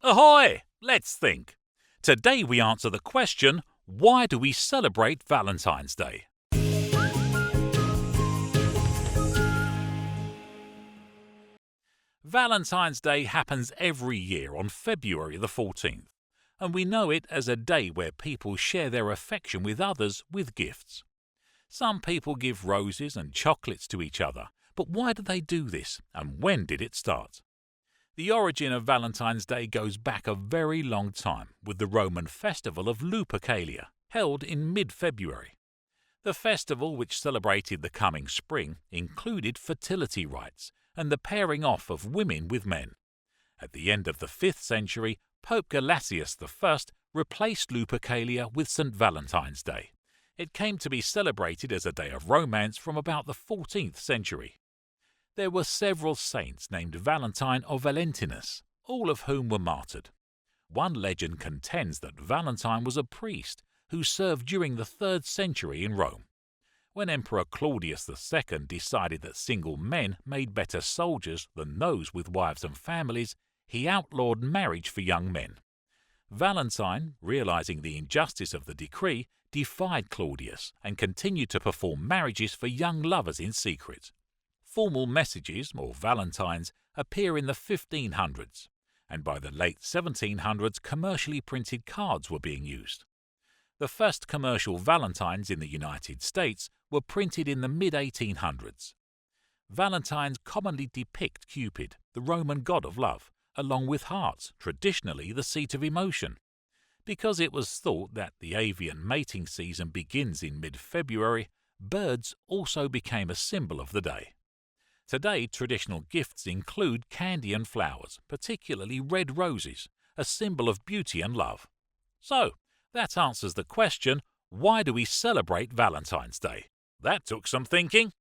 Ahoy! Let's think. Today we answer the question, why do we celebrate Valentine's Day? Valentine's Day happens every year on February the 14th, and we know it as a day where people share their affection with others with gifts. Some people give roses and chocolates to each other, but why do they do this, and when did it start? The origin of Valentine's Day goes back a very long time with the Roman festival of Lupercalia, held in mid-February. The festival, which celebrated the coming spring, included fertility rites and the pairing off of women with men. At the end of the 5th century, Pope Gelasius I replaced Lupercalia with St. Valentine's Day. It came to be celebrated as a day of romance from about the 14th century. There were several saints named Valentine or Valentinus, all of whom were martyred. One legend contends that Valentine was a priest who served during the 3rd century in Rome. When Emperor Claudius II decided that single men made better soldiers than those with wives and families, he outlawed marriage for young men. Valentine, realizing the injustice of the decree, defied Claudius and continued to perform marriages for young lovers in secret. Formal messages, or valentines, appear in the 1500s, and by the late 1700s commercially printed cards were being used. The first commercial valentines in the United States were printed in the mid-1800s. Valentines commonly depict Cupid, the Roman god of love, along with hearts, traditionally the seat of emotion. Because it was thought that the avian mating season begins in mid-February, birds also became a symbol of the day. Today, traditional gifts include candy and flowers, particularly red roses, a symbol of beauty and love. So, that answers the question, why do we celebrate Valentine's Day? That took some thinking.